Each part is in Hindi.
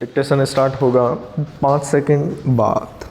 डिक्टेशन स्टार्ट होगा 5 सेकंड बाद।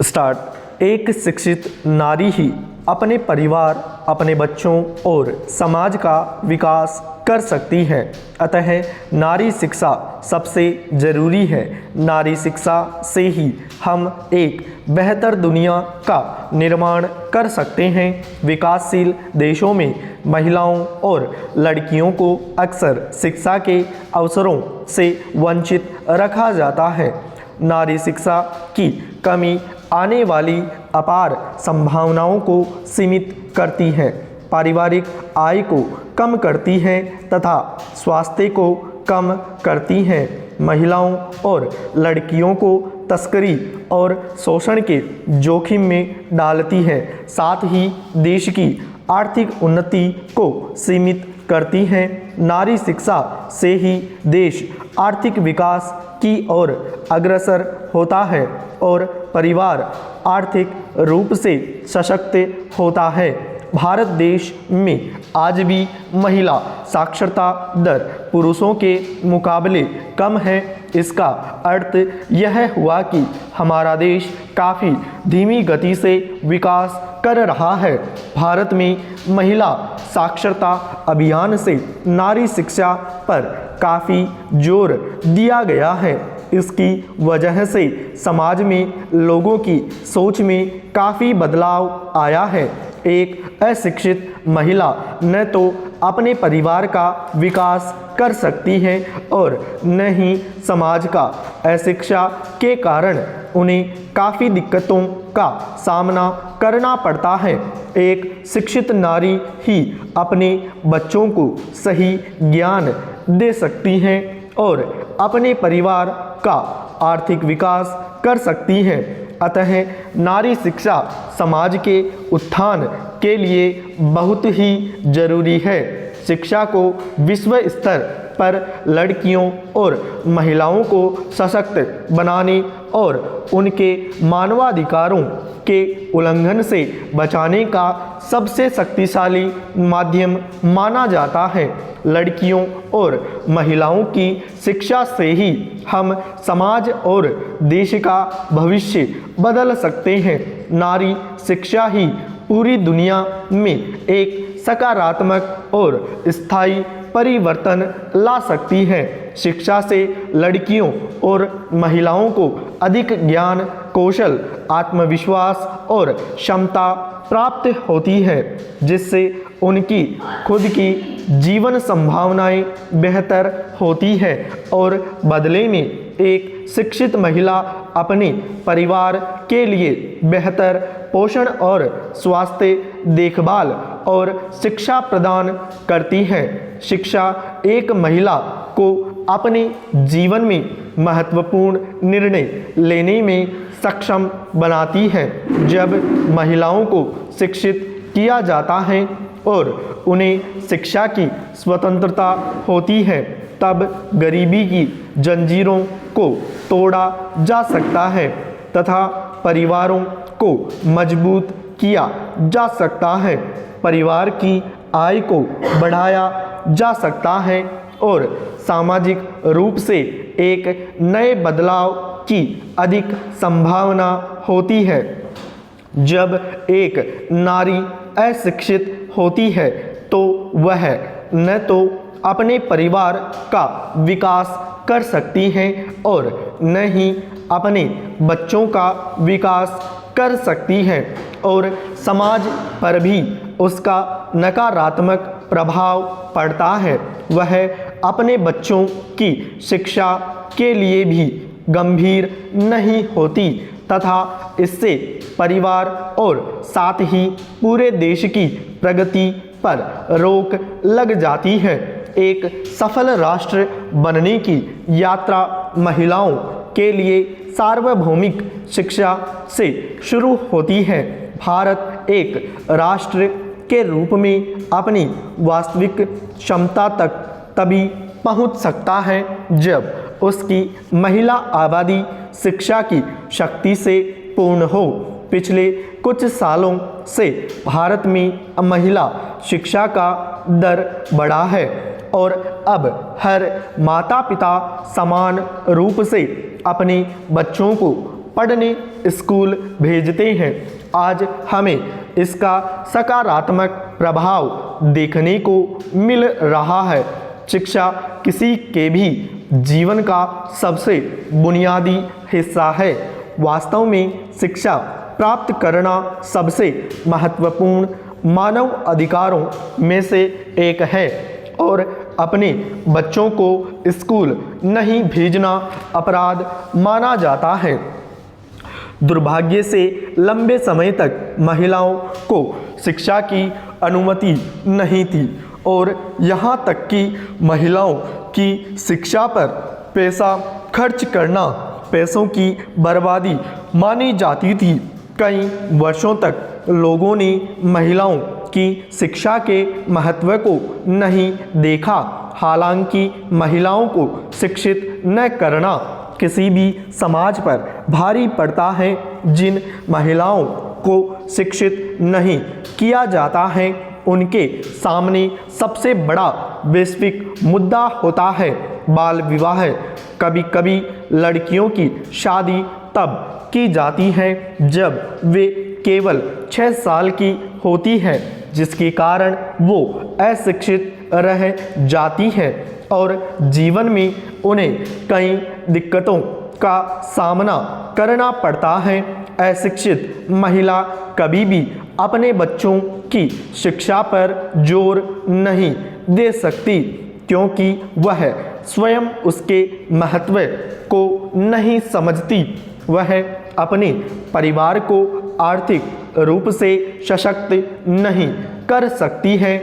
स्टार्ट। एक शिक्षित नारी ही अपने परिवार, अपने बच्चों और समाज का विकास कर सकती है। अतः नारी शिक्षा सबसे ज़रूरी है। नारी शिक्षा से ही हम एक बेहतर दुनिया का निर्माण कर सकते हैं। विकासशील देशों में महिलाओं और लड़कियों को अक्सर शिक्षा के अवसरों से वंचित रखा जाता है। नारी शिक्षा की कमी आने वाली अपार संभावनाओं को सीमित करती है, पारिवारिक आय को कम करती है तथा स्वास्थ्य को कम करती है। महिलाओं और लड़कियों को तस्करी और शोषण के जोखिम में डालती है, साथ ही देश की आर्थिक उन्नति को सीमित करती है। नारी शिक्षा से ही देश आर्थिक विकास की ओर अग्रसर होता है और परिवार आर्थिक रूप से सशक्त होता है। भारत देश में आज भी महिला साक्षरता दर पुरुषों के मुकाबले कम है। इसका अर्थ यह हुआ कि हमारा देश काफ़ी धीमी गति से विकास कर रहा है। भारत में महिला साक्षरता अभियान से नारी शिक्षा पर काफ़ी जोर दिया गया है। इसकी वजह से समाज में लोगों की सोच में काफ़ी बदलाव आया है। एक अशिक्षित महिला न तो अपने परिवार का विकास कर सकती है और न ही समाज का। अशिक्षा के कारण उन्हें काफ़ी दिक्कतों का सामना करना पड़ता है। एक शिक्षित नारी ही अपने बच्चों को सही ज्ञान दे सकती है और अपने परिवार का आर्थिक विकास कर सकती है। अतः नारी शिक्षा समाज के उत्थान के लिए बहुत ही जरूरी है। शिक्षा को विश्व स्तर पर लड़कियों और महिलाओं को सशक्त बनाने और उनके मानवाधिकारों के उल्लंघन से बचाने का सबसे शक्तिशाली माध्यम माना जाता है। लड़कियों और महिलाओं की शिक्षा से ही हम समाज और देश का भविष्य बदल सकते हैं। नारी शिक्षा ही पूरी दुनिया में एक सकारात्मक और स्थायी परिवर्तन ला सकती है। शिक्षा से लड़कियों और महिलाओं को अधिक ज्ञान, कौशल, आत्मविश्वास और क्षमता प्राप्त होती है, जिससे उनकी खुद की जीवन संभावनाएं बेहतर होती है और बदले में एक शिक्षित महिला अपने परिवार के लिए बेहतर पोषण और स्वास्थ्य देखभाल और शिक्षा प्रदान करती है। शिक्षा एक महिला को अपने जीवन में महत्वपूर्ण निर्णय लेने में सक्षम बनाती है। जब महिलाओं को शिक्षित किया जाता है और उन्हें शिक्षा की स्वतंत्रता होती है, तब गरीबी की जंजीरों को तोड़ा जा सकता है तथा परिवारों को मजबूत किया जा सकता है। परिवार की आय को बढ़ाया जा सकता है और सामाजिक रूप से एक नए बदलाव की अधिक संभावना होती है। जब एक नारी अशिक्षित होती है तो वह न तो अपने परिवार का विकास कर सकती है और न ही अपने बच्चों का विकास कर सकती है और समाज पर भी उसका नकारात्मक प्रभाव पड़ता है। वह अपने बच्चों की शिक्षा के लिए भी गंभीर नहीं होती तथा इससे परिवार और साथ ही पूरे देश की प्रगति पर रोक लग जाती है। एक सफल राष्ट्र बनने की यात्रा महिलाओं के लिए सार्वभौमिक शिक्षा से शुरू होती है। भारत एक राष्ट्र के रूप में अपनी वास्तविक क्षमता तक तभी पहुंच सकता है जब उसकी महिला आबादी शिक्षा की शक्ति से पूर्ण हो। पिछले कुछ सालों से भारत में महिला शिक्षा का दर बढ़ा है और अब हर माता पिता समान रूप से अपने बच्चों को पढ़ने स्कूल भेजते हैं। आज हमें इसका सकारात्मक प्रभाव देखने को मिल रहा है। शिक्षा किसी के भी जीवन का सबसे बुनियादी हिस्सा है। वास्तव में शिक्षा प्राप्त करना सबसे महत्वपूर्ण मानव अधिकारों में से एक है और अपने बच्चों को स्कूल नहीं भेजना अपराध माना जाता है। दुर्भाग्य से लंबे समय तक महिलाओं को शिक्षा की अनुमति नहीं थी और यहाँ तक कि महिलाओं की शिक्षा पर पैसा खर्च करना पैसों की बर्बादी मानी जाती थी। कई वर्षों तक लोगों ने महिलाओं की शिक्षा के महत्व को नहीं देखा। हालांकि महिलाओं को शिक्षित न करना किसी भी समाज पर भारी पड़ता है। जिन महिलाओं को शिक्षित नहीं किया जाता है उनके सामने सबसे बड़ा वैश्विक मुद्दा होता है बाल विवाह। कभी कभी लड़कियों की शादी तब की जाती है जब वे केवल 6 साल की होती है, जिसके कारण वो अशिक्षित रह जाती है और जीवन में उन्हें कई दिक्कतों का सामना करना पड़ता है। अशिक्षित महिला कभी भी अपने बच्चों की शिक्षा पर जोर नहीं दे सकती क्योंकि वह स्वयं उसके महत्व को नहीं समझती। वह अपने परिवार को आर्थिक रूप से सशक्त नहीं कर सकती है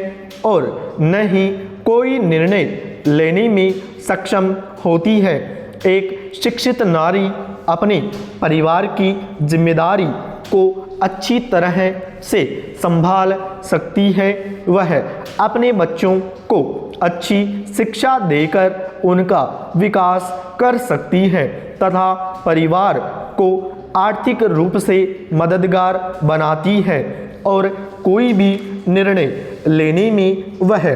और न ही कोई निर्णय लेने में सक्षम होती है। एक शिक्षित नारी अपने परिवार की जिम्मेदारी को अच्छी तरह से संभाल सकती है। वह अपने बच्चों को अच्छी शिक्षा देकर उनका विकास कर सकती है तथा परिवार को आर्थिक रूप से मददगार बनाती है और कोई भी निर्णय लेने में वह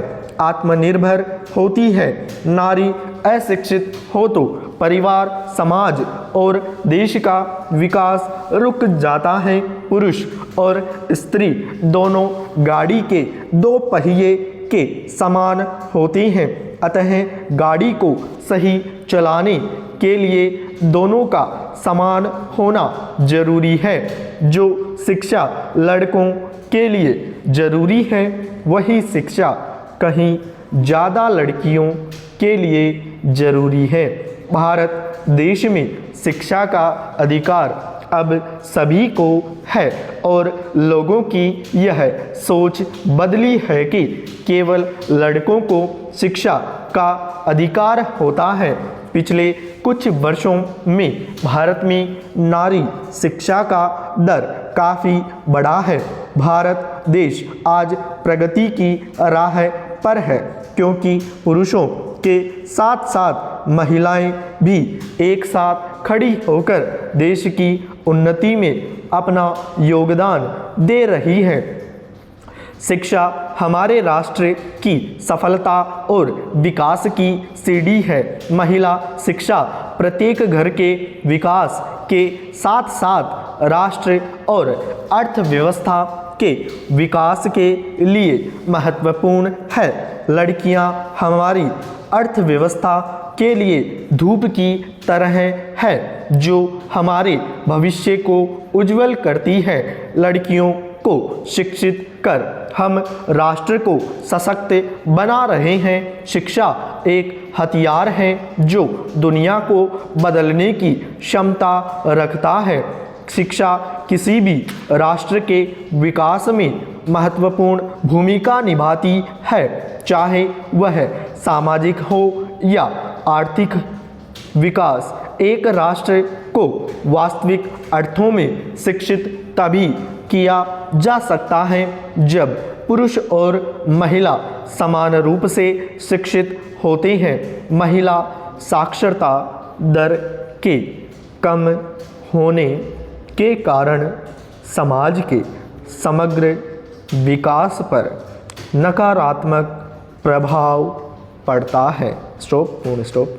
आत्मनिर्भर होती है। नारी अशिक्षित हो तो परिवार, समाज और देश का विकास रुक जाता है। पुरुष और स्त्री दोनों गाड़ी के 2 पहिए के समान होते हैं, अतः गाड़ी को सही चलाने के लिए दोनों का समान होना जरूरी है। जो शिक्षा लड़कों के लिए जरूरी है वही शिक्षा कहीं ज़्यादा लड़कियों के लिए जरूरी है। भारत देश में शिक्षा का अधिकार अब सभी को है और लोगों की यह सोच बदली है कि केवल लड़कों को शिक्षा का अधिकार होता है। पिछले कुछ वर्षों में भारत में नारी शिक्षा का दर काफ़ी बढ़ा है। भारत देश आज प्रगति की राह पर है क्योंकि पुरुषों के साथ साथ महिलाएं भी एक साथ खड़ी होकर देश की उन्नति में अपना योगदान दे रही है। शिक्षा हमारे राष्ट्र की सफलता और विकास की सीढ़ी है। महिला शिक्षा प्रत्येक घर के विकास के साथ साथ राष्ट्र और अर्थव्यवस्था के विकास के लिए महत्वपूर्ण है। लड़कियां हमारी अर्थव्यवस्था के लिए धूप की तरह है जो हमारे भविष्य को उज्जवल करती है। लड़कियों को शिक्षित कर हम राष्ट्र को सशक्त बना रहे हैं। शिक्षा एक हथियार है जो दुनिया को बदलने की क्षमता रखता है। शिक्षा किसी भी राष्ट्र के विकास में महत्वपूर्ण भूमिका निभाती है, चाहे वह सामाजिक हो या आर्थिक विकास। एक राष्ट्र को वास्तविक अर्थों में शिक्षित तभी किया जा सकता है जब पुरुष और महिला समान रूप से शिक्षित होते हैं। महिला साक्षरता दर के कम होने के कारण समाज के समग्र विकास पर नकारात्मक प्रभाव पड़ता है। स्टॉप, पूर्ण स्टॉप।